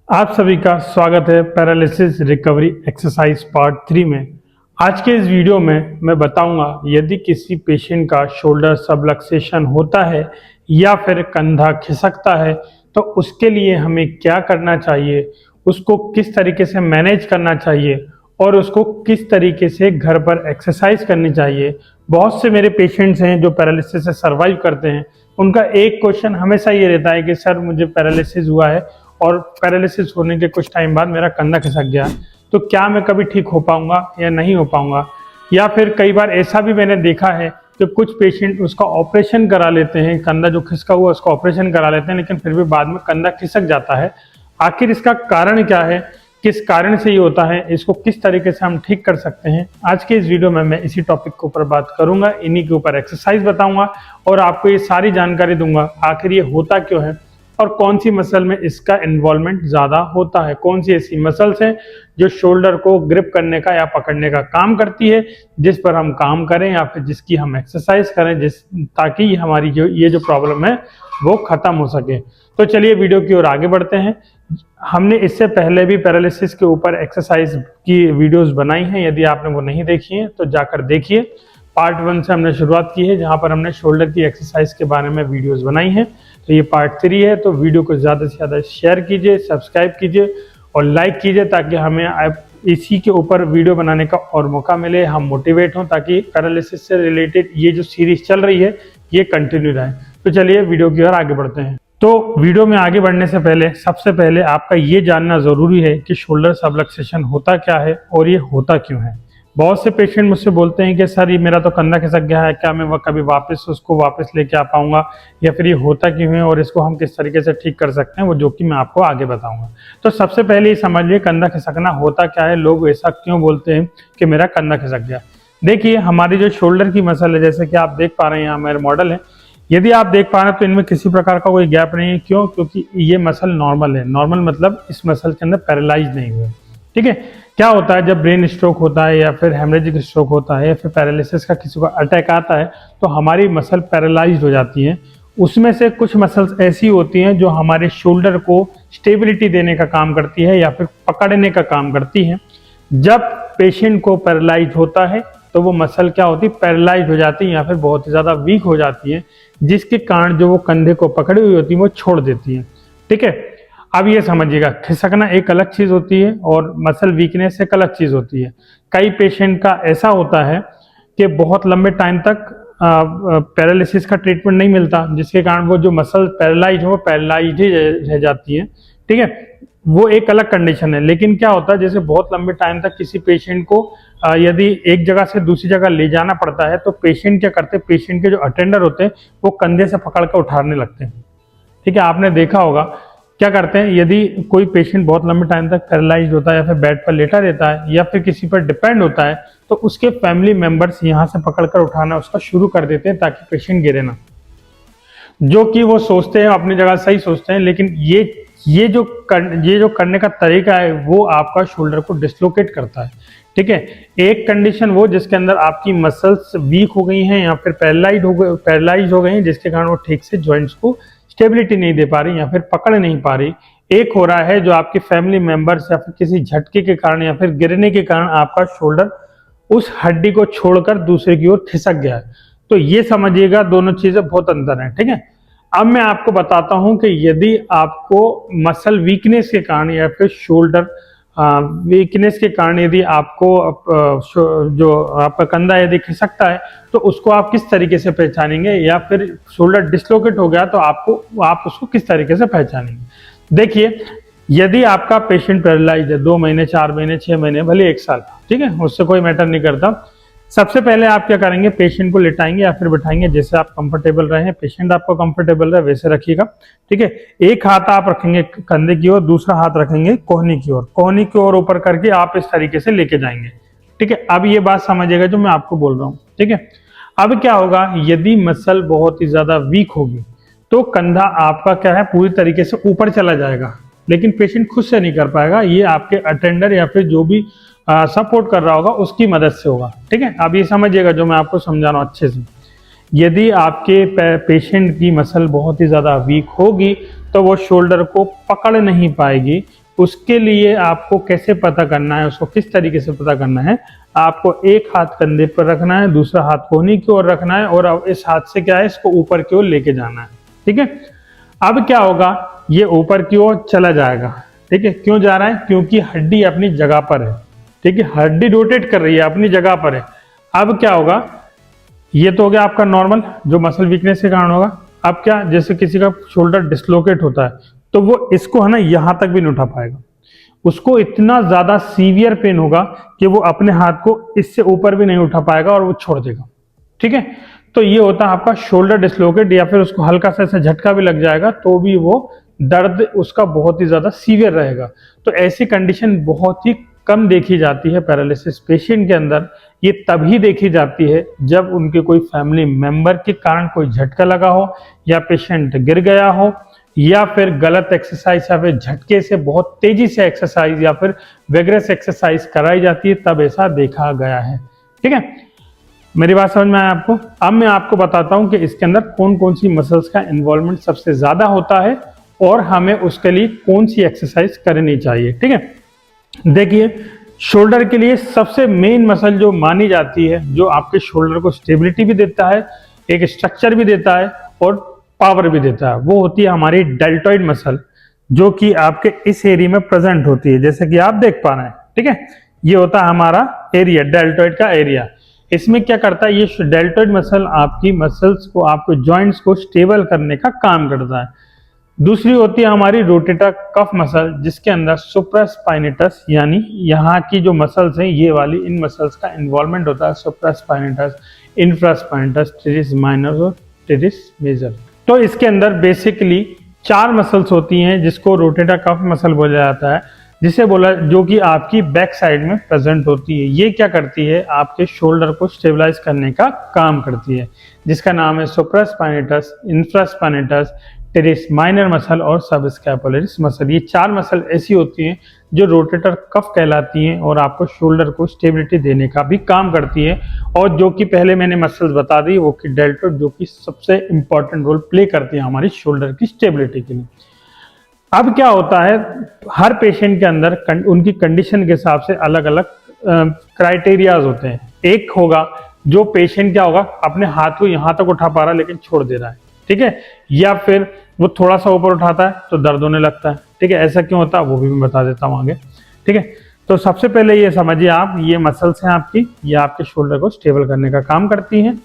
आप सभी का स्वागत है पैरालिसिस रिकवरी एक्सरसाइज पार्ट 3 में। आज के इस वीडियो में मैं बताऊंगा यदि किसी पेशेंट का शोल्डर सबलक्सेशन होता है या फिर कंधा खिसकता है तो उसके लिए हमें क्या करना चाहिए, उसको किस तरीके से मैनेज करना चाहिए और उसको किस तरीके से घर पर एक्सरसाइज करनी चाहिए। बहुत से मेरे पेशेंट्स हैं जो पैरालिसिस से सर्वाइव करते हैं। उनका एक क्वेश्चन हमेशा ये रहता है कि सर मुझे पैरालिसिस हुआ है और पैरालिसिस होने के कुछ टाइम बाद मेरा कंधा खिसक गया, तो क्या मैं कभी ठीक हो पाऊंगा या नहीं हो पाऊंगा। या फिर कई बार ऐसा भी मैंने देखा है कि कुछ पेशेंट उसका ऑपरेशन करा लेते हैं, कंधा जो खिसका हुआ उसका ऑपरेशन करा लेते हैं, लेकिन फिर भी बाद में कंधा खिसक जाता है। आखिर इसका कारण क्या है, किस कारण से ये होता है, इसको किस तरीके से हम ठीक कर सकते हैं, आज के इस वीडियो में मैं इसी टॉपिक के ऊपर बात करूंगा। इन्हीं के ऊपर एक्सरसाइज बताऊंगा और आपको ये सारी जानकारी दूंगा आखिर ये होता क्यों है और कौन सी मसल में इसका इन्वॉल्वमेंट ज़्यादा होता है, कौन सी ऐसी मसल्स हैं जो शोल्डर को ग्रिप करने का या पकड़ने का काम करती है, जिस पर हम काम करें या फिर जिसकी हम एक्सरसाइज करें ताकि हमारी ये जो प्रॉब्लम है वो ख़त्म हो सके। तो चलिए वीडियो की ओर आगे बढ़ते हैं। हमने इससे पहले भी पैरालिसिस के ऊपर एक्सरसाइज की वीडियोस बनाई हैं, यदि आपने वो नहीं देखी हैं तो जाकर देखिए। पार्ट 1 से हमने शुरुआत की है जहाँ पर हमने शोल्डर की एक्सरसाइज के बारे में वीडियोस बनाई हैं। तो ये पार्ट 3 है, तो वीडियो को ज़्यादा से ज़्यादा शेयर कीजिए, सब्सक्राइब कीजिए और लाइक कीजिए ताकि हमें इसी के ऊपर वीडियो बनाने का और मौका मिले, हम मोटिवेट हों ताकि पैरालिसिस से रिलेटेड ये जो सीरीज चल रही है ये कंटिन्यू रहे। तो चलिए वीडियो की ओर आगे बढ़ते हैं। तो वीडियो में आगे बढ़ने से पहले सबसे पहले आपका ये जानना ज़रूरी है कि शोल्डर सबलक्सेशन होता क्या है और ये होता क्यों है। बहुत से पेशेंट मुझसे बोलते हैं कि सर ये मेरा तो कंधा खिसक गया है, क्या मैं कभी वापस उसको वापस लेके आ पाऊंगा, या फिर ये होता क्यों है और इसको हम किस तरीके से ठीक कर सकते हैं, वो जो कि मैं आपको आगे बताऊंगा। तो सबसे पहले ये समझिए कंधा खिसकना होता क्या है, लोग ऐसा क्यों बोलते हैं कि मेरा कंधा खिसक गया। देखिए हमारी जो शोल्डर की मसल है, जैसे कि आप देख पा रहे हैं यहाँ मेरे मॉडल है, यदि आप देख पा रहे हैं तो इनमें किसी प्रकार का कोई गैप नहीं है। क्यों? क्योंकि ये मसल नॉर्मल है। नॉर्मल मतलब इस मसल के अंदर पैरालाइज नहीं हुए। ठीक है। क्या होता है जब ब्रेन स्ट्रोक होता है या फिर हेमरेजिक स्ट्रोक होता है या फिर पैरालिसिस का किसी को अटैक आता है तो हमारी मसल पैरालाइज हो जाती है। उसमें से कुछ मसल्स ऐसी होती हैं जो हमारे शोल्डर को स्टेबिलिटी देने का काम करती है या फिर पकड़ने का काम करती है। जब पेशेंट को पैरालाइज होता है तो वो मसल क्या होती है, पैरालाइज हो जाती है या फिर बहुत ही ज़्यादा वीक हो जाती है, जिसके कारण जो वो कंधे को पकड़ी हुई होती है वो छोड़ देती है। ठीक है। अब ये समझिएगा, खिसकना एक अलग चीज़ होती है और मसल वीकनेस एक अलग चीज़ होती है। कई पेशेंट का ऐसा होता है कि बहुत लंबे टाइम तक पैरालिसिस का ट्रीटमेंट नहीं मिलता, जिसके कारण वो जो मसल पैरालाइज हो पैरालाइज ही रह जाती है। ठीक है। वो एक अलग कंडीशन है। लेकिन क्या होता है, जैसे बहुत लंबे टाइम तक किसी पेशेंट को यदि एक जगह से दूसरी जगह ले जाना पड़ता है तो पेशेंट क्या करते हैं, पेशेंट के जो अटेंडर होते हैं वो कंधे से पकड़ कर उठाने लगते हैं। ठीक है। आपने देखा होगा क्या करते हैं, यदि कोई पेशेंट बहुत लंबे टाइम तक पैरालाइज्ड होता है या फिर बेड पर लेटा रहता है या फिर किसी पर डिपेंड होता है तो उसके फैमिली मेंबर्स यहाँ से पकड़कर उठाना उसका शुरू कर देते हैं ताकि पेशेंट गिरे ना। जो कि वो सोचते हैं अपनी जगह सही सोचते हैं, लेकिन ये जो करने का तरीका है वो आपका शोल्डर को डिसलोकेट करता है। ठीक है। एक कंडीशन वो जिसके अंदर आपकी मसल्स वीक हो गई हैं या फिर पैरालाइज हो गई हैं, जिसके कारण वो ठीक से जॉइंट्स को स्टेबिलिटी नहीं दे पा रही या फिर पकड़ नहीं पा रही। एक हो रहा है जो आपके फैमिली मेंबर्स या फिर किसी झटके के कारण या फिर गिरने के कारण आपका शोल्डर उस हड्डी को छोड़कर दूसरे की ओर खिसक गया है। तो ये समझिएगा, दोनों चीजें बहुत अंतर है। ठीक है। अब मैं आपको बताता हूं कि यदि आपको मसल वीकनेस के कारण या फिर शोल्डर वीकनेस के कारण यदि आपको जो आपका कंधा यदि खिसकता है तो उसको आप किस तरीके से पहचानेंगे, या फिर शोल्डर डिसलोकेट हो गया तो आप उसको किस तरीके से पहचानेंगे। देखिए यदि आपका पेशेंट पैरालाइज है 2 महीने 4 महीने 6 महीने भले 1 साल, ठीक है, उससे कोई मैटर नहीं करता। सबसे पहले आप क्या करेंगे, पेशेंट को लेटाएंगे या फिर बिठाएंगे, जैसे आप कंफर्टेबल रहे, पेशेंट आपको कंफर्टेबल रहे वैसे रखिएगा। ठीक है। एक हाथ आप रखेंगे कंधे की ओर, दूसरा हाथ रखेंगे कोहनी की ओर, कोहनी की ओर ऊपर करके आप इस तरीके से लेके जाएंगे। ठीक है। अब ये बात समझिएगा जो मैं आपको बोल रहा हूँ। ठीक है। अब क्या होगा, यदि मसल बहुत ही ज्यादा वीक होगी तो कंधा आपका क्या है पूरी तरीके से ऊपर चला जाएगा, लेकिन पेशेंट खुद से नहीं कर पाएगा, ये आपके अटेंडर या फिर जो भी सपोर्ट कर रहा होगा उसकी मदद से होगा। ठीक है। अब ये समझिएगा जो मैं आपको समझा रहा हूँ अच्छे से। यदि आपके पेशेंट की मसल बहुत ही ज़्यादा वीक होगी तो वो शोल्डर को पकड़ नहीं पाएगी, उसके लिए आपको कैसे पता करना है, उसको किस तरीके से पता करना है, आपको एक हाथ कंधे पर रखना है, दूसरा हाथ कोहनी की ओर रखना है और अब इस हाथ से क्या है, इसको ऊपर की ओर लेके जाना है। ठीक है, अब क्या होगा, ये ऊपर की ओर चला जाएगा। ठीक है, क्यों जा रहा है, क्योंकि हड्डी अपनी जगह पर है। ठीक है, हड्डी रोटेट कर रही है, अपनी जगह पर है। अब क्या होगा, ये तो हो गया आपका नॉर्मल जो मसल वीकनेस के कारण होगा। अब क्या, जैसे किसी का शोल्डर डिसलोकेट होता है तो वो इसको है ना यहां तक भी नहीं उठा पाएगा, उसको इतना ज्यादा सीवियर पेन होगा कि वो अपने हाथ को इससे ऊपर भी नहीं उठा पाएगा और वो छोड़ देगा। ठीक है, तो ये होता है आपका शोल्डर डिसलोकेट, या फिर उसको हल्का सा ऐसा झटका भी लग जाएगा तो भी वो दर्द उसका बहुत ही ज्यादा सीवियर रहेगा। तो ऐसी कंडीशन बहुत ही कम देखी जाती है पैरालिसिस पेशेंट के अंदर। ये तभी देखी जाती है जब उनके कोई फैमिली मेंबर के कारण कोई झटका लगा हो, या पेशेंट गिर गया हो, या फिर गलत एक्सरसाइज या फिर झटके से बहुत तेजी से एक्सरसाइज या फिर वेगरस एक्सरसाइज कराई जाती है, तब ऐसा देखा गया है। ठीक है, मेरी बात समझ में आया आपको? अब मैं आपको बताता हूं कि इसके अंदर कौन कौन सी मसल्स का इन्वॉल्वमेंट सबसे ज्यादा होता है और हमें उसके लिए कौन सी एक्सरसाइज करनी चाहिए। ठीक है, देखिए, शोल्डर के लिए सबसे मेन मसल जो मानी जाती है, जो आपके शोल्डर को स्टेबिलिटी भी देता है, एक स्ट्रक्चर भी देता है और पावर भी देता है, वो होती है हमारी डेल्टॉइड मसल, जो कि आपके इस एरिया में प्रेजेंट होती है, जैसे कि आप देख पा रहे हैं। ठीक है, ये होता है हमारा एरिया, डेल्टॉइड का एरिया। इसमें क्या करता है, ये डेल्टॉइड मसल आपकी मसल्स को, आपके जॉइंट्स को स्टेबल करने का काम करता है। दूसरी होती है हमारी रोटेटर कफ मसल, जिसके अंदर सुप्रास्पाइनेटस, यानी यहाँ की जो मसल्स हैं ये वाली, इन मसल्स का इन्वॉल्वमेंट होता है। सुप्रास्पाइनेटस, इंफ्रास्पाइनेटस, टेरिस माइनर और टेरिस मेजर। तो इसके अंदर बेसिकली 4 मसल्स होती हैं जिसको रोटेटर कफ मसल बोला जाता है, जिसे बोला, जो कि आपकी बैक साइड में प्रेजेंट होती है। ये क्या करती है, आपके शोल्डर को स्टेबलाइज करने का काम करती है, जिसका नाम है supraspinatus, infraspinatus, teres minor muscle और सबस्कैपुलरिस मसल। ये 4 मसल ऐसी होती हैं जो रोटेटर कफ कहलाती हैं और आपको शोल्डर को स्टेबिलिटी देने का भी काम करती है। और जो कि पहले मैंने मसल्स बता दी, वो कि डेल्टॉइड, जो कि सबसे इंपॉर्टेंट रोल प्ले करती है हमारी शोल्डर की स्टेबिलिटी के लिए। अब क्या होता है, हर पेशेंट के अंदर उनकी कंडीशन के हिसाब से अलग अलग क्राइटेरियाज होते हैं। एक होगा जो पेशेंट क्या होगा, अपने हाथ को यहां तक उठा पा रहा है लेकिन छोड़ दे रहा है। ठीक है, या फिर वो थोड़ा सा ऊपर उठाता है तो दर्द होने लगता है। ठीक है, ऐसा क्यों होता है वो भी मैं बता देता हूँ आगे। ठीक है, तो सबसे पहले ये समझिए आप, ये मसल्स हैं आपकी, ये आपके शोल्डर को स्टेबल करने का काम करती हैं।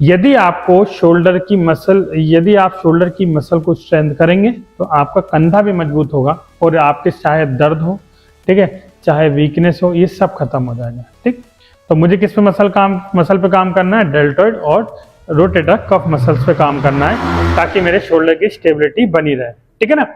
यदि आप शोल्डर की मसल को स्ट्रेंथ करेंगे तो आपका कंधा भी मजबूत होगा और आपके चाहे दर्द हो, ठीक है, चाहे वीकनेस हो, ये सब खत्म हो जाएगा। ठीक, तो मुझे किस पे मसल पे काम करना है, डेल्टॉइड और रोटेटर कफ मसल्स पे काम करना है, ताकि मेरे शोल्डर की स्टेबिलिटी बनी रहे। ठीक है ना,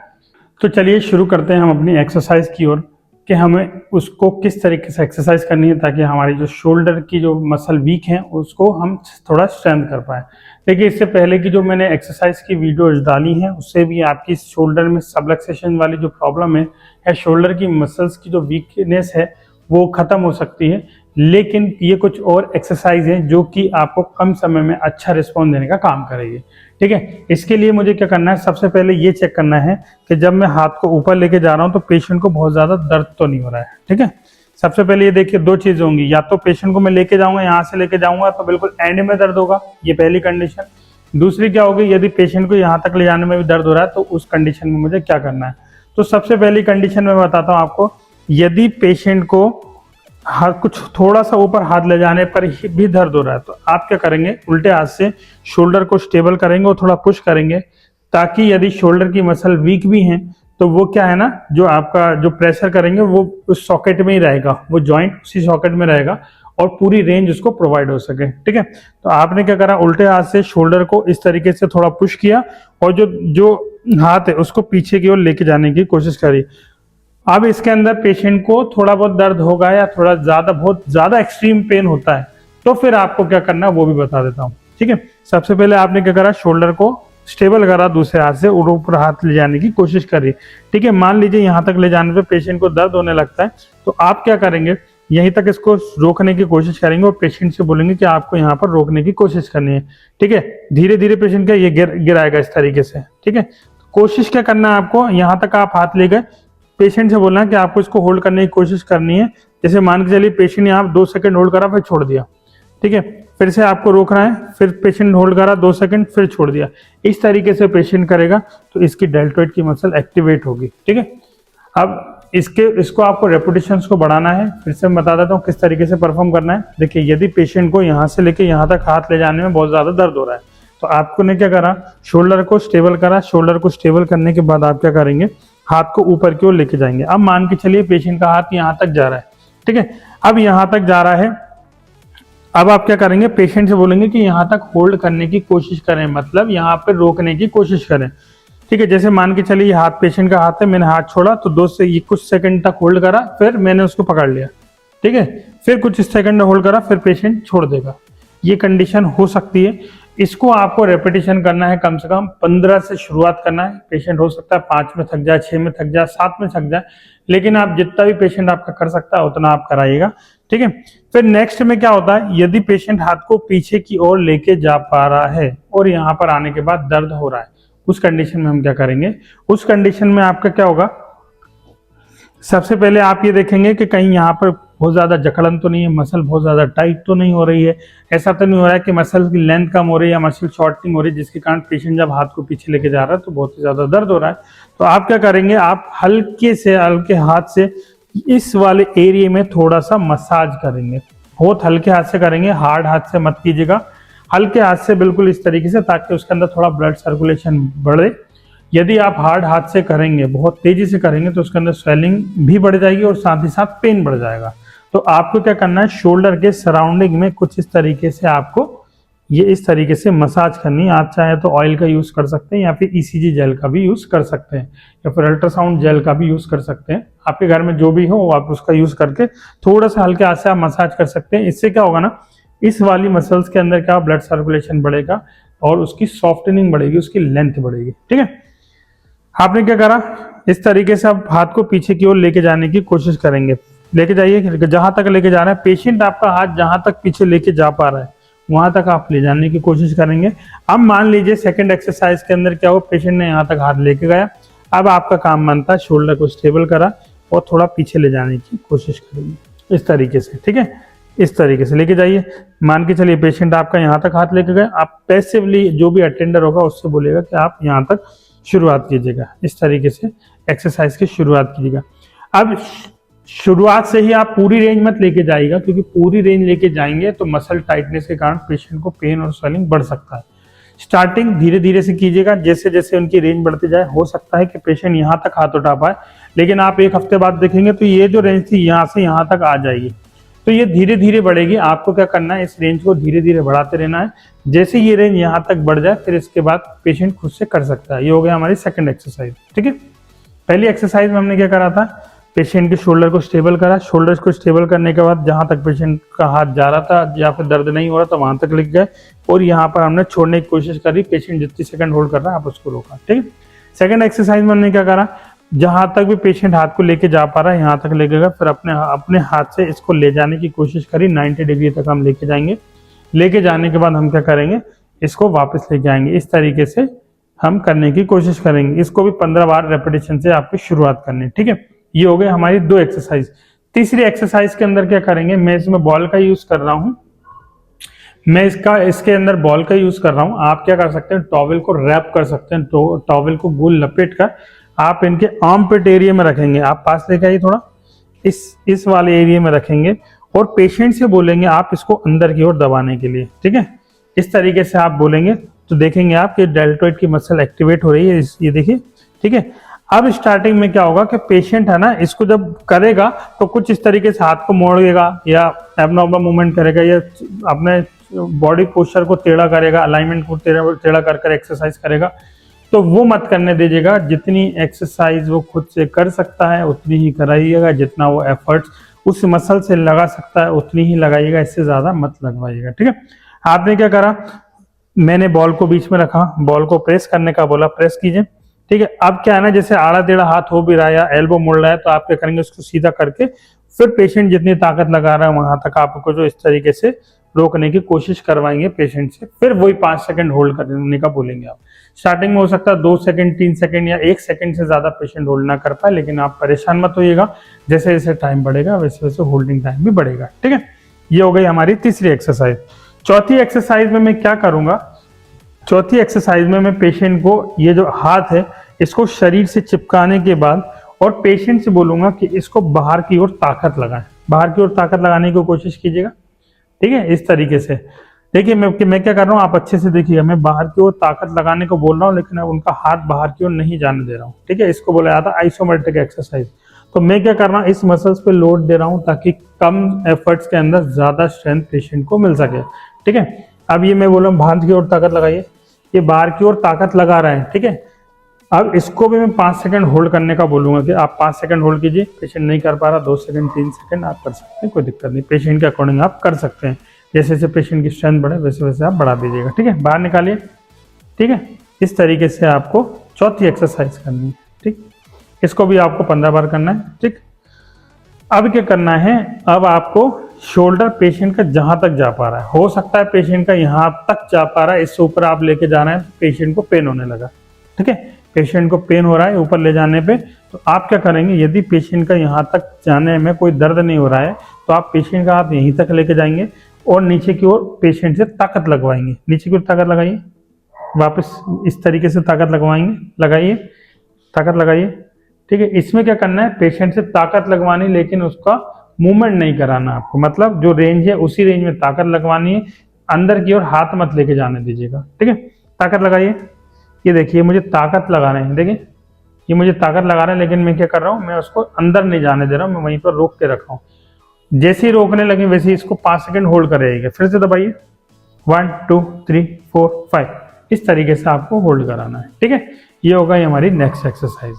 तो चलिए शुरू करते हैं हम अपनी एक्सरसाइज की ओर, कि हमें उसको किस तरीके से एक्सरसाइज करनी है ताकि हमारी जो शोल्डर की जो मसल वीक है उसको हम थोड़ा स्ट्रेंथ कर पाए। देखिए, इससे पहले की जो मैंने एक्सरसाइज की वीडियोज डाली हैं उससे भी आपकी शोल्डर में सबलक्सेशन वाली जो प्रॉब्लम है या शोल्डर की मसल्स की जो वीकनेस है वो खत्म हो सकती है। लेकिन ये कुछ और एक्सरसाइज है जो कि आपको कम समय में अच्छा रिस्पॉन्स देने का काम करेगी। ठीक है, इसके लिए मुझे क्या करना है, सबसे पहले ये चेक करना है कि जब मैं हाथ को ऊपर लेके जा रहा हूँ तो पेशेंट को बहुत ज्यादा दर्द तो नहीं हो रहा है। ठीक है, सबसे पहले ये देखिए, 2 चीजें होंगी, या तो पेशेंट को मैं लेके जाऊंगा, यहाँ से लेके जाऊंगा तो बिल्कुल एंड में दर्द होगा, ये पहली कंडीशन। दूसरी क्या होगी, यदि पेशेंट को यहाँ तक ले जाने में भी दर्द हो रहा है तो उस कंडीशन में मुझे क्या करना है। तो सबसे पहली कंडीशन में बताता हूँ आपको, यदि पेशेंट को हाथ कुछ थोड़ा सा ऊपर हाथ ले जाने पर भी दर्द हो रहा है तो आप क्या करेंगे, उल्टे हाथ से शोल्डर को स्टेबल करेंगे और थोड़ा पुश करेंगे, ताकि यदि शोल्डर की मसल वीक भी हैं तो वो क्या है ना, जो आपका जो प्रेशर करेंगे वो उस सॉकेट में ही रहेगा, वो जॉइंट उसी सॉकेट में रहेगा और पूरी रेंज उसको प्रोवाइड हो सके। ठीक है, तो आपने क्या करा, उल्टे हाथ से शोल्डर को इस तरीके से थोड़ा पुश किया और जो हाथ है उसको पीछे की ओर लेके जाने की कोशिश करी। अब इसके अंदर पेशेंट को थोड़ा बहुत दर्द होगा या बहुत ज्यादा एक्सट्रीम पेन होता है तो फिर आपको क्या करना है वो भी बता देता हूँ। ठीक है, सबसे पहले आपने क्या करा, शोल्डर को स्टेबल करा, दूसरे हाथ से ऊपर हाथ ले जाने की कोशिश करी। ठीक है, मान लीजिए यहाँ तक ले जाने पे पेशेंट को दर्द होने लगता है तो आप क्या करेंगे, यहीं तक इसको रोकने की कोशिश करेंगे और पेशेंट से बोलेंगे कि आपको यहाँ पर रोकने की कोशिश करनी है। ठीक है, धीरे धीरे पेशेंट का ये गिराएगा इस तरीके से। ठीक है, कोशिश क्या करना है आपको, यहाँ तक आप हाथ ले गए, पेशेंट से बोलना है कि आपको इसको होल्ड करने की कोशिश करनी है। जैसे मान के चलिए पेशेंट यहाँ 2 सेकंड होल्ड करा फिर छोड़ दिया, ठीक है, फिर से आपको रोकना है, फिर पेशेंट होल्ड करा 2 सेकंड फिर छोड़ दिया, इस तरीके से पेशेंट करेगा तो इसकी डेल्टोइड की मसल एक्टिवेट होगी, ठीक है। अब इसको आपको रेपिटेशंस को बढ़ाना है। फिर से मैं बता देता हूँ किस तरीके से परफॉर्म करना है। देखिए, यदि पेशेंट को यहाँ से लेके यहाँ तक हाथ ले जाने में बहुत ज्यादा दर्द हो रहा है तो आपको ने क्या करा, शोल्डर को स्टेबल करा। शोल्डर को स्टेबल करने के बाद आप क्या करेंगे, हाथ को ऊपर की ओर लेके जाएंगे। अब मान के चलिए पेशेंट का हाथ यहाँ तक जा रहा है, ठीक है, अब यहाँ तक जा रहा है। अब आप क्या करेंगे, पेशेंट से बोलेंगे कि यहाँ तक होल्ड करने की कोशिश करें, मतलब यहाँ पे रोकने की कोशिश करें, ठीक है। जैसे मान के चलिए हाथ पेशेंट का हाथ है, मैंने हाथ छोड़ा तो 2 से ये कुछ सेकंड तक होल्ड करा, फिर मैंने उसको पकड़ लिया, ठीक है, फिर कुछ सेकंड होल्ड करा, फिर पेशेंट छोड़ देगा। ये कंडीशन हो सकती है। इसको आपको रेपिटेशन करना है, कम से कम 15 से शुरुआत करना है। पेशेंट हो सकता है 5 में थक जाए, 6 में थक जाए, 7 में थक जाए, लेकिन आप जितना भी पेशेंट आपका कर सकता है उतना आप कराइएगा, ठीक है। फिर नेक्स्ट में क्या होता है, यदि पेशेंट हाथ को पीछे की ओर लेके जा पा रहा है और यहाँ पर आने के बाद दर्द हो रहा है, उस कंडीशन में हम क्या करेंगे, उस कंडीशन में आपका क्या होगा, सबसे पहले आप ये देखेंगे कि कहीं यहाँ पर बहुत ज्यादा जकड़न तो नहीं है, मसल बहुत ज्यादा टाइट तो नहीं हो रही है, ऐसा तो नहीं हो रहा है कि मसल की लेंथ कम हो रही है या मसल शॉर्टनिंग हो रही है जिसके कारण पेशेंट जब हाथ को पीछे लेके जा रहा है तो बहुत ही ज्यादा दर्द हो रहा है। तो आप क्या करेंगे, आप हल्के हाथ से इस वाले एरिया में थोड़ा सा मसाज करेंगे। बहुत हल्के हाथ से करेंगे, हार्ड हाथ से मत कीजिएगा, हल्के हाथ से बिल्कुल इस तरीके से, ताकि उसके अंदर थोड़ा ब्लड सर्कुलेशन बढ़े। यदि आप हार्ड हाथ से करेंगे, बहुत तेजी से करेंगे तो उसके अंदर स्वेलिंग भी बढ़ जाएगी और साथ ही साथ पेन बढ़ जाएगा। तो आपको क्या करना है, शोल्डर के सराउंडिंग में कुछ इस तरीके से आपको ये इस तरीके से मसाज करनी है। आप चाहे तो ऑयल का यूज कर सकते हैं या फिर ईसीजी जेल का भी यूज कर सकते हैं या फिर अल्ट्रासाउंड जेल का भी यूज कर सकते हैं। आपके घर में जो भी हो आप उसका यूज करके थोड़ा सा हल्के हाथ से आप मसाज कर सकते हैं। इससे क्या होगा ना, इस वाली मसल्स के अंदर क्या ब्लड सर्कुलेशन बढ़ेगा और उसकी सॉफ्टनिंग बढ़ेगी, उसकी लेंथ बढ़ेगी, ठीक है। आपने क्या करा, इस तरीके से आप हाथ को पीछे की ओर लेके जाने की कोशिश करेंगे। लेके जाइए, जहां तक लेके जा रहा है पेशेंट, आपका हाथ जहां तक पीछे लेके जा पा रहा है वहां तक आप ले जाने की कोशिश करेंगे। अब मान लीजिए सेकंड एक्सरसाइज के अंदर क्या हो, पेशेंट ने यहाँ तक हाथ लेके गया, अब आपका काम बनता है शोल्डर को स्टेबल करा और थोड़ा पीछे ले जाने की कोशिश करेंगे इस तरीके से, ठीक है। इस तरीके से लेके जाइए। मान के चलिए पेशेंट आपका यहाँ तक हाथ लेके गए, आप पैसिवली जो भी अटेंडर होगा उससे बोलेगा कि आप यहाँ तक शुरुआत कीजिएगा। इस तरीके से एक्सरसाइज की शुरुआत कीजिएगा। अब शुरुआत से ही आप पूरी रेंज मत लेके जाइएगा, क्योंकि पूरी रेंज लेके जाएंगे तो मसल टाइटनेस के कारण पेशेंट को पेन और स्वेलिंग बढ़ सकता है। स्टार्टिंग धीरे धीरे से कीजिएगा, जैसे जैसे उनकी रेंज बढ़ती जाए हो सकता है कि पेशेंट यहाँ तक हाथ उठा पाए, लेकिन आप 1 हफ्ते बाद देखेंगे तो ये जो रेंज थी यहाँ से यहाँ तक आ जाएगी। तो ये धीरे धीरे बढ़ेगी। आपको क्या करना है, इस रेंज को धीरे धीरे बढ़ाते रहना है। जैसे ये रेंज यहाँ तक बढ़ जाए फिर इसके बाद पेशेंट खुद से कर सकता है। ये हो गया हमारी सेकंड एक्सरसाइज, ठीक है। पहली एक्सरसाइज में हमने क्या करा था, पेशेंट के शोल्डर को स्टेबल करा। शोल्डर को स्टेबल करने के बाद जहां तक पेशेंट का हाथ जा रहा था या फिर दर्द नहीं हो रहा था वहां तक लेके गए और यहाँ पर हमने छोड़ने की कोशिश करी। पेशेंट जितनी सेकंड होल्ड कर रहा है आप उसको रोका, ठीक है। सेकंड एक्सरसाइज में हमने क्या करा, जहां तक भी पेशेंट हाथ को लेके जा पा रहा है यहाँ तक लेके गए, फिर अपने हाथ से इसको ले जाने की कोशिश करी। 90 डिग्री तक हम लेके जाएंगे। लेके जाने के बाद हम क्या करेंगे, इसको वापस लेके आएंगे। इस तरीके से हम करने की कोशिश करेंगे। इसको भी 15 बार रेपिटेशन से आपकी शुरुआत करनी है, ठीक है। ये हो गए हमारी 2 एक्सरसाइज। तीसरी एक्सरसाइज के अंदर क्या करेंगे, मैं इसमें बॉल का यूज कर रहा हूं। मैं इसके अंदर बॉल का यूज कर रहा हूं। आप क्या कर सकते हैं, टॉवल को रैप कर सकते हैं। तो टॉवल को गोल लपेट कर आप इनके आर्मपिट एरिया में रखेंगे। आप पास लेके आइए थोड़ा, इस वाले एरिया में रखेंगे और पेशेंट से बोलेंगे आप इसको अंदर की ओर दबाने के लिए, ठीक है। इस तरीके से आप बोलेंगे तो देखेंगे आप कि डेल्टोइड की मसल एक्टिवेट हो रही है। ये देखिए, ठीक है। अब स्टार्टिंग में क्या होगा कि पेशेंट है ना, इसको जब करेगा तो कुछ इस तरीके से हाथ को मोड़ेगा या एबनॉर्मल मूवमेंट करेगा या अपने बॉडी पोस्चर को टेढ़ा करेगा, अलाइनमेंट को टेढ़ा कर एक्सरसाइज करेगा। तो वो मत करने दीजिएगा। जितनी एक्सरसाइज वो खुद से कर सकता है उतनी ही कराइएगा। जितना वो एफर्ट्स उस मसल से लगा सकता है उतनी ही लगाइएगा, इससे ज्यादा मत लगवाइएगा, ठीक है। आपने क्या करा, मैंने बॉल को बीच में रखा, बॉल को प्रेस करने का बोला, प्रेस कीजिए, ठीक है। अब क्या है ना, जैसे आड़ा टेढ़ा हाथ हो भी रहा है या एल्बो मुड़ रहा है तो आप क्या करेंगे, उसको सीधा करके फिर पेशेंट जितनी ताकत लगा रहा है वहां तक आपको जो इस तरीके से रोकने की कोशिश करवाएंगे पेशेंट से, फिर वही 5 सेकंड होल्ड करने का बोलेंगे आप। स्टार्टिंग में हो सकता है 2 सेकंड 3 सेकंड या 1 सेकंड से ज्यादा पेशेंट होल्ड ना कर पाए, लेकिन आप परेशान मत होइएगा, जैसे जैसे टाइम बढ़ेगा वैसे वैसे होल्डिंग टाइम भी बढ़ेगा। ठीक है, ये हो गई हमारी तीसरी एक्सरसाइज। चौथी एक्सरसाइज में मैं क्या करूंगा, चौथी एक्सरसाइज में मैं पेशेंट को ये जो हाथ है इसको शरीर से चिपकाने के बाद और पेशेंट से बोलूंगा कि इसको बाहर की ओर ताकत लगाएं। बाहर की ओर ताकत लगाने की कोशिश कीजिएगा। ठीक है, इस तरीके से देखिए मैं क्या कर रहा हूँ, आप अच्छे से देखिएगा। मैं बाहर की ओर ताकत लगाने को बोल रहा हूँ, लेकिन अब उनका हाथ बाहर की ओर नहीं जाने दे रहा हूँ। ठीक है, इसको बोला जाता है आइसोमेट्रिक एक्सरसाइज। तो मैं क्या कर रहा हूँ, इस मसल्स पे लोड दे रहा हूँ ताकि कम एफर्ट्स के अंदर ज्यादा स्ट्रेंथ पेशेंट को मिल सके। ठीक है, अब ये मैं बोला बाहर की ओर ताकत लगाइए, ये बाहर की ओर ताकत लगा रहे हैं। ठीक है, अब इसको भी मैं 5 सेकंड होल्ड करने का बोलूंगा कि आप 5 सेकंड होल्ड कीजिए। पेशेंट नहीं कर पा रहा 2 सेकंड 3 सेकंड आप कर सकते हैं, कोई दिक्कत नहीं, पेशेंट के अकॉर्डिंग आप कर सकते हैं। जैसे जैसे पेशेंट की स्ट्रेंथ बढ़े वैसे वैसे आप बढ़ा दीजिएगा। ठीक है, बाहर निकालिए। ठीक है, इस तरीके से आपको चौथी एक्सरसाइज करनी है। ठीक, इसको भी आपको 15 बार करना है। ठीक, अब क्या करना है, अब आपको शोल्डर पेशेंट का जहां तक जा पा रहा है, हो सकता है पेशेंट का यहां तक जा पा रहा है, इससे ऊपर आप लेके जा रहे हैं, पेशेंट को पेन होने लगा। ठीक है, पेशेंट को पेन हो रहा है ऊपर ले जाने पे, तो आप क्या करेंगे, यदि पेशेंट का यहाँ तक जाने में कोई दर्द नहीं हो रहा है तो आप पेशेंट का हाथ यहीं तक लेके जाएंगे और नीचे की ओर पेशेंट से ताकत लगवाएंगे। नीचे की ओर ताकत लगाइए, वापस इस तरीके से ताकत लगवाएंगे, लगाइए, ताकत लगाइए। ठीक है, इसमें क्या करना है, पेशेंट से ताकत लगवानी, लेकिन उसका मूवमेंट नहीं कराना आपको, मतलब जो रेंज है उसी रेंज में ताकत लगवानी है, अंदर की ओर हाथ मत लेके जाने दीजिएगा। ठीक है, ताकत लगाइए। ये देखिए मुझे ताकत लगा रहे हैं, देखिए ये मुझे ताकत लगा रहे हैं, लेकिन मैं क्या कर रहा हूँ, मैं उसको अंदर नहीं जाने दे रहा हूँ, मैं वहीं पर रोक के रखा हूँ। जैसे ही रोकने लगे वैसे ही इसको 5 सेकंड होल्ड करेगा, फिर से दबाइए, 1 2 3 4 5, इस तरीके से आपको होल्ड कराना है। ठीक है, ये होगा हमारी नेक्स्ट एक्सरसाइज।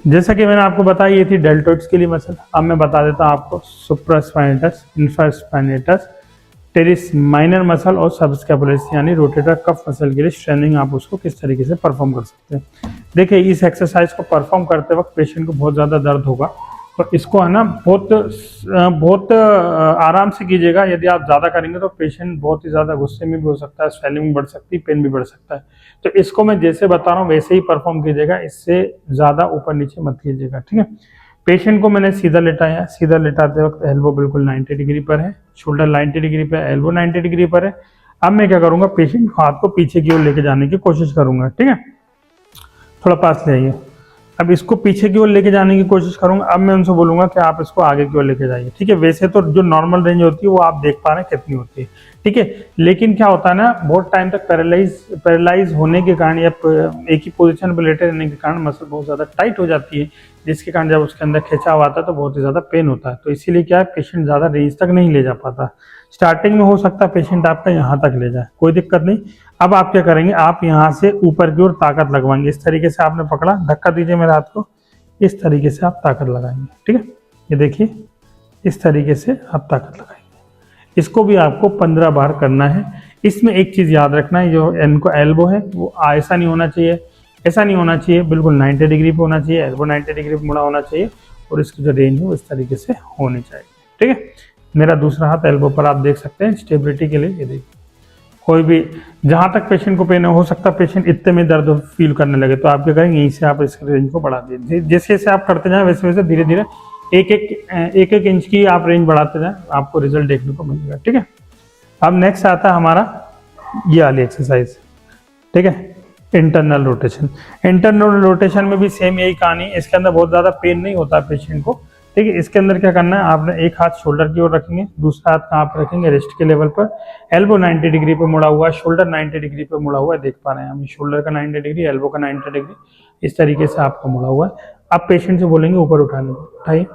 जैसा कि मैंने आपको बताया ये थी डेल्टोइड्स के लिए मसल। अब मैं बता देता हूँ आपको supraspinatus, infraspinatus, teres minor muscle और सबस्कैपुलरिस यानी रोटेटर कफ मसल के लिए स्ट्रेनिंग आप उसको किस तरीके से परफॉर्म कर सकते हैं। देखिए इस एक्सरसाइज को परफॉर्म करते वक्त पेशेंट को बहुत ज़्यादा दर्द होगा, तो इसको है ना बहुत आराम से कीजिएगा। यदि आप ज़्यादा करेंगे तो पेशेंट बहुत ही ज़्यादा गुस्से में भी हो सकता है, स्वेलिंग भी बढ़ सकती है, पेन भी बढ़ सकता है। तो इसको मैं जैसे बता रहा हूँ वैसे ही परफॉर्म कीजिएगा, इससे ज़्यादा ऊपर नीचे मत कीजिएगा। ठीक है, पेशेंट को मैंने सीधा लेटाया, सीधा लेटाते वक्त एल्बो बिल्कुल 90 डिग्री पर है, शोल्डर 90 डिग्री पर, एल्बो 90 डिग्री पर है। अब मैं क्या करूँगा, पेशेंट हाथ को पीछे की ओर लेके जाने की कोशिश करूँगा। ठीक है, थोड़ा पास ले आइए। अब इसको पीछे की ओर लेके जाने की कोशिश करूंगा। अब मैं उनसे बोलूंगा कि आप इसको आगे की ओर लेके जाइए। ठीक है, वैसे तो जो नॉर्मल रेंज होती है वो आप देख पा रहे हैं कितनी होती है। ठीक है, लेकिन क्या होता है ना, बहुत टाइम तक पैरालाइज होने के कारण या एक ही पोजीशन पर लेटे रहने के कारण मसल बहुत ज्यादा टाइट हो जाती है, जिसके कारण जब उसके अंदर खिंचाव आता है तो बहुत ही ज्यादा पेन होता है। तो इसीलिए क्या है, पेशेंट ज्यादा रेंज तक नहीं ले जा पाता। स्टार्टिंग में हो सकता है पेशेंट आपका यहाँ तक ले जाए, कोई दिक्कत नहीं। अब आप क्या करेंगे, आप यहाँ से ऊपर की ओर ताकत लगवाएंगे। इस तरीके से आपने पकड़ा, धक्का दीजिए मेरे हाथ को, इस तरीके से आप ताकत लगाएंगे। ठीक है, ये देखिए इस तरीके से आप ताकत लगाएंगे। इसको भी आपको 15 बार करना है। इसमें एक चीज याद रखना है, जो इनको एल्बो है वो ऐसा नहीं होना चाहिए, ऐसा नहीं होना चाहिए, बिल्कुल 90 डिग्री पे होना चाहिए, एल्बो 90 डिग्री पे मुड़ा होना चाहिए और इसकी जो रेंज है वो इस तरीके से होनी चाहिए। ठीक है, मेरा दूसरा हाथ एल्बो पर आप देख सकते हैं स्टेबिलिटी के लिए। ये देखिए, कोई भी जहां तक पेशेंट को पेन हो सकता है पेशेंट इतने में दर्द फील करने लगे, तो आप क्या करेंगे, यहीं से आप इस रेंज को बढ़ा दीजिए। जैसे जैसे आप करते जाएं वैसे वैसे धीरे धीरे एक इंच की आप रेंज बढ़ाते जाएं, आपको रिजल्ट देखने को मिलेगा। ठीक है, अब नेक्स्ट आता है हमारा ये वाली एक्सरसाइज। ठीक है, इंटरनल रोटेशन। इंटरनल रोटेशन में भी सेम यही कहानी है, इसके अंदर बहुत ज्यादा पेन नहीं होता पेशेंट को। ठीक है, इसके अंदर क्या करना है, आपने एक हाथ शोल्डर की ओर रखेंगे, दूसरा हाथ कहाँ पर रखेंगे, रिस्ट के लेवल पर। एल्बो 90 डिग्री पे मुड़ा हुआ है, शोल्डर 90 डिग्री पे मुड़ा हुआ है, देख पा रहे हैं हम, शोल्डर का 90 डिग्री, एल्बो का 90 डिग्री, इस तरीके से आपका मुड़ा हुआ है। आप पेशेंट से बोलेंगे ऊपर उठाने को, उठाइए,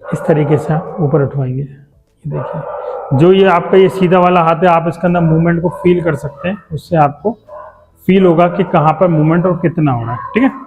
इस तरीके से आप ऊपर उठवाएंगे। ये देखिए, जो ये आपका ये सीधा वाला हाथ है, आप इसके अंदर मूवमेंट को फील कर सकते हैं, उससे आपको फील होगा कि कहाँ पर मूवमेंट और कितना हो रहा है। ठीक है,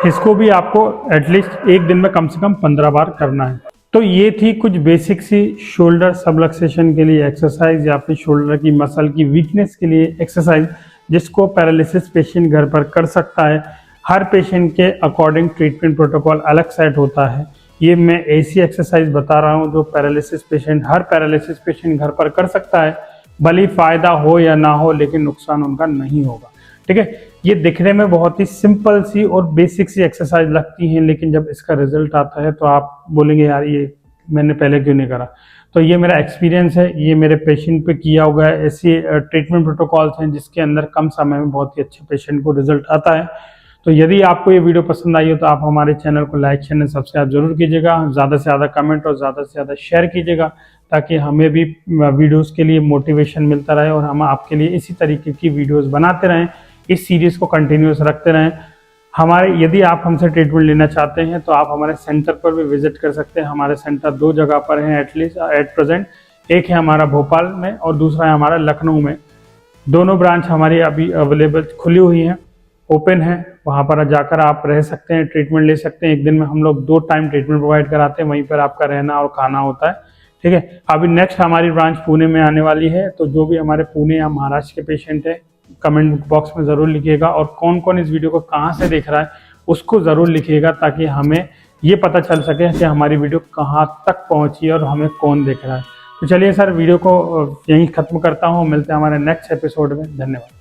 इसको भी आपको एटलीस्ट एक दिन में कम से कम 15 बार करना है। तो ये थी कुछ बेसिक सी शोल्डर सबलक्सेशन के लिए एक्सरसाइज या फिर शोल्डर की मसल की वीकनेस के लिए एक्सरसाइज, जिसको पैरालिसिस पेशेंट घर पर कर सकता है। हर पेशेंट के अकॉर्डिंग ट्रीटमेंट प्रोटोकॉल अलग सेट होता है। ये मैं ऐसी एक्सरसाइज बता रहा हूँ जो पैरालिसिस पेशेंट, हर पैरालिसिस पेशेंट घर पर कर सकता है, भले फायदा हो या ना हो लेकिन नुकसान उनका नहीं होगा। ठीक है, ये दिखने में बहुत ही सिंपल सी और बेसिक सी एक्सरसाइज लगती है, लेकिन जब इसका रिजल्ट आता है तो आप बोलेंगे यार ये मैंने पहले क्यों नहीं करा। तो ये मेरा एक्सपीरियंस है, ये मेरे पेशेंट पे किया हुआ है। ऐसी ट्रीटमेंट प्रोटोकॉल्स हैं जिसके अंदर कम समय में बहुत ही अच्छे पेशेंट को रिजल्ट आता है। तो यदि आपको ये वीडियो पसंद आई हो तो आप हमारे चैनल को लाइक शेयर सब्सक्राइब जरूर कीजिएगा, ज़्यादा से ज़्यादा कमेंट और ज़्यादा से ज़्यादा शेयर कीजिएगा, ताकि हमें भी वीडियोस के लिए मोटिवेशन मिलता रहे और हम आपके लिए इसी तरीके की वीडियोस बनाते रहें, इस सीरीज़ को कंटिन्यूस रखते रहें। यदि आप हमसे ट्रीटमेंट लेना चाहते हैं तो आप हमारे सेंटर पर भी विजिट कर सकते हैं। हमारे सेंटर 2 जगह पर हैं एटलीस्ट एट प्रेजेंट, एक है हमारा भोपाल में और दूसरा है हमारा लखनऊ में। दोनों ब्रांच हमारी अभी अवेलेबल खुली हुई हैं, ओपन है, वहाँ पर जाकर आप रह सकते हैं, ट्रीटमेंट ले सकते हैं। एक दिन में हम लोग 2 टाइम ट्रीटमेंट प्रोवाइड कराते हैं, वहीं पर आपका रहना और खाना होता है। ठीक है, अभी नेक्स्ट हमारी ब्रांच पुणे में आने वाली है, तो जो भी हमारे पुणे या महाराष्ट्र के पेशेंट हैं कमेंट बॉक्स में ज़रूर लिखिएगा, और कौन कौन इस वीडियो को कहाँ से देख रहा है उसको ज़रूर लिखिएगा, ताकि हमें ये पता चल सके कि हमारी वीडियो कहाँ तक पहुँची और हमें कौन देख रहा है। तो चलिए सर, वीडियो को यहीं ख़त्म करता हूँ, मिलते हैं हमारे नेक्स्ट एपिसोड में। धन्यवाद।